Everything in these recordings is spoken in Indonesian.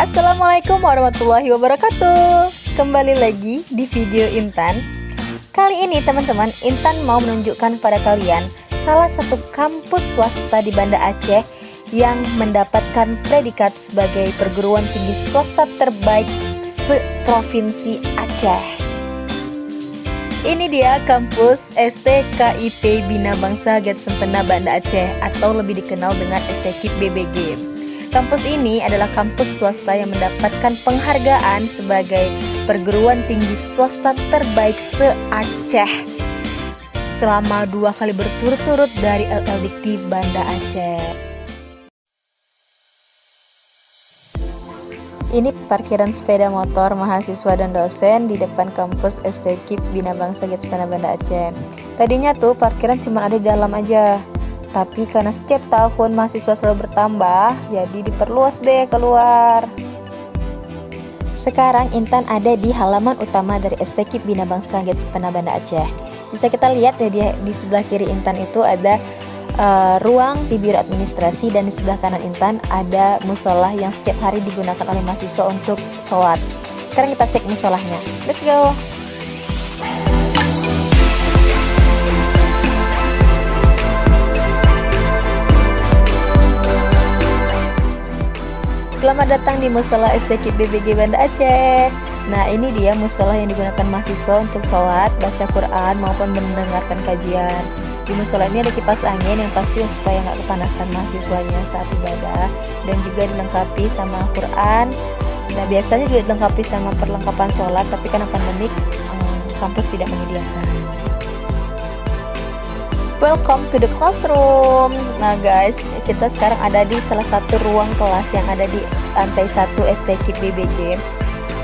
Assalamualaikum warahmatullahi wabarakatuh. Kembali lagi di video Intan. Kali ini teman-teman, Intan mau menunjukkan pada kalian salah satu kampus swasta di Banda Aceh yang mendapatkan predikat sebagai perguruan tinggi swasta terbaik se-Provinsi Aceh. Ini dia kampus STKIP Bina Bangsa Get Sempena Banda Aceh atau lebih dikenal dengan STKIP BBG. Kampus ini adalah kampus swasta yang mendapatkan penghargaan sebagai perguruan tinggi swasta terbaik se-Aceh selama 2 kali berturut-turut dari LLDikti Banda Aceh. Ini parkiran sepeda motor mahasiswa dan dosen di depan kampus STKIP Bina Bangsa Get Sempena Banda Aceh. Tadinya tuh parkiran cuma ada di dalam aja. Tapi karena setiap tahun mahasiswa selalu bertambah, jadi diperluas deh keluar. Sekarang Intan ada di halaman utama dari STKIP Bina Bangsa Get Sempena Banda Aceh. Bisa kita lihat ya di sebelah kiri Intan itu ada ruang Biro administrasi, dan di sebelah kanan Intan ada musola yang setiap hari digunakan oleh mahasiswa untuk sholat. Sekarang kita cek musolahnya. Let's go. Selamat datang di musola STKIP BBG Banda Aceh. Nah, ini dia musola yang digunakan mahasiswa untuk sholat, baca Quran maupun mendengarkan kajian. Di musola ini ada kipas angin yang pasti supaya nggak kepanasan mahasiswanya saat ibadah, dan juga dilengkapi sama Quran. Nah, biasanya juga dilengkapi sama perlengkapan sholat, tapi karena pandemik kampus tidak menyediakan. Welcome to the classroom. Nah guys, kita sekarang ada di salah satu ruang kelas yang ada di lantai 1 STKIP BBG.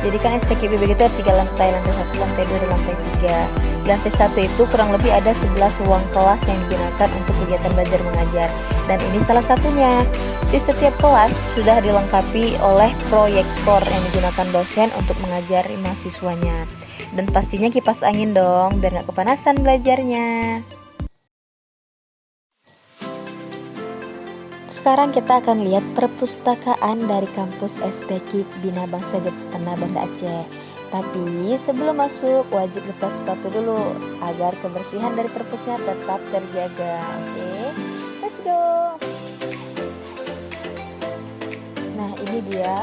Jadi kan STKIP BBG itu ada 3 lantai, lantai 1, lantai 2, dan lantai 3. Di lantai 1 itu kurang lebih ada 11 ruang kelas yang digunakan untuk kegiatan belajar mengajar. Dan ini salah satunya. Di setiap kelas sudah dilengkapi oleh proyektor yang digunakan dosen untuk mengajari mahasiswanya. Dan pastinya kipas angin dong, biar nggak kepanasan belajarnya. Sekarang kita akan lihat perpustakaan dari kampus STKIP Bina Bangsa Get Sempena Banda Aceh. Tapi sebelum masuk wajib lepas sepatu dulu agar kebersihan dari perpusnya tetap terjaga. Oke, let's go. Nah, ini dia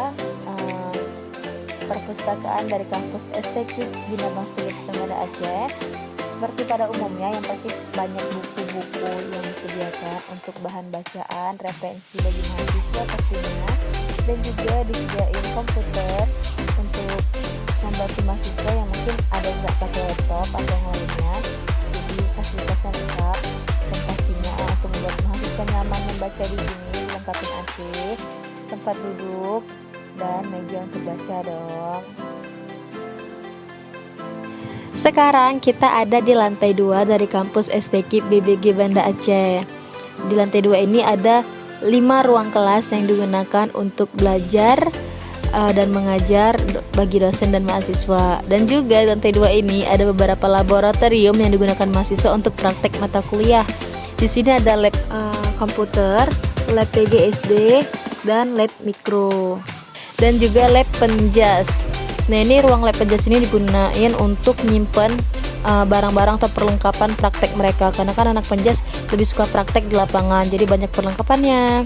perpustakaan dari kampus STKIP Bina Bangsa Get Sempena Banda Aceh. Seperti pada umumnya, yang pasti banyak buku-buku yang disediakan untuk bahan bacaan, referensi bagi mahasiswa pastinya, dan juga disediain komputer untuk membantu mahasiswa yang mungkin ada yang nggak pakai laptop atau yang lainnya. Jadi fasilitasnya lengkap, dan pastinya untuk membuat mahasiswa nyaman membaca di sini lengkapin AC, tempat duduk, dan meja untuk baca dong. Sekarang kita ada di lantai 2 dari kampus STKIP BBG Banda Aceh. Di lantai 2 ini ada 5 ruang kelas yang digunakan untuk belajar dan mengajar bagi dosen dan mahasiswa. Dan juga di lantai 2 ini ada beberapa laboratorium yang digunakan mahasiswa untuk praktek mata kuliah. Di sini ada lab komputer, lab PGSD, dan lab mikro. Dan juga lab penjas. Nah, ini ruang lab penjas ini digunakan untuk menyimpan barang-barang atau perlengkapan praktek mereka, karena kan anak penjas lebih suka praktek di lapangan, jadi banyak perlengkapannya.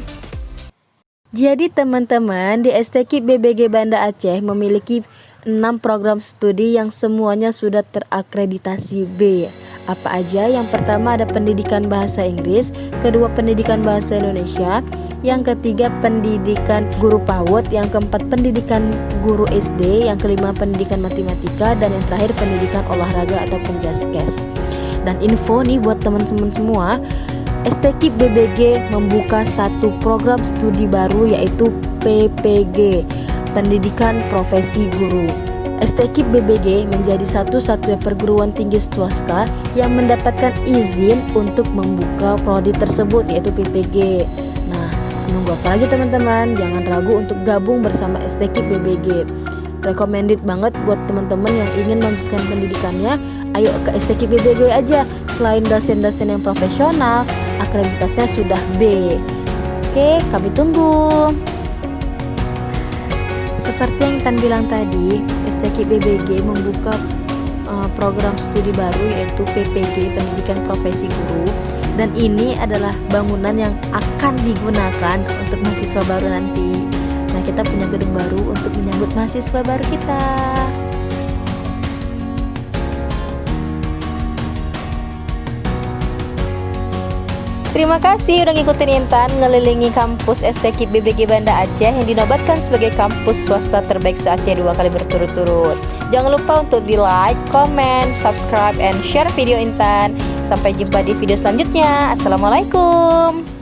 Jadi teman-teman, di STKIP BBG Banda Aceh memiliki 6 program studi yang semuanya sudah terakreditasi B. Apa aja? Yang pertama ada pendidikan bahasa Inggris, kedua pendidikan bahasa Indonesia, yang ketiga pendidikan guru PAUD, yang keempat pendidikan guru SD, yang kelima pendidikan matematika, dan yang terakhir pendidikan olahraga atau penjaskes. Dan info nih buat teman-teman semua, STKIP BBG membuka satu program studi baru, yaitu PPG, Pendidikan Profesi Guru. STKIP BBG menjadi satu-satunya perguruan tinggi swasta yang mendapatkan izin untuk membuka prodi tersebut, yaitu PPG. Nah, menunggu apa lagi teman-teman? Jangan ragu untuk gabung bersama STKIP BBG. Recommended banget buat teman-teman yang ingin melanjutkan pendidikannya. Ayo ke STKIP BBG aja. Selain dosen-dosen yang profesional, akreditasnya sudah B. Oke, kami tunggu. Seperti yang Intan bilang tadi, STKIP BBG membuka program studi baru yaitu PPG, Pendidikan Profesi Guru, dan ini adalah bangunan yang akan digunakan untuk mahasiswa baru nanti. Nah, kita punya gedung baru untuk menyambut mahasiswa baru kita. Terima kasih udah ngikutin Intan ngelilingi kampus STKIP BBG Banda Aceh yang dinobatkan sebagai kampus swasta terbaik se-Aceh 2 kali berturut-turut. Jangan lupa untuk di like, comment, subscribe, and share video Intan. Sampai jumpa di video selanjutnya. Assalamualaikum.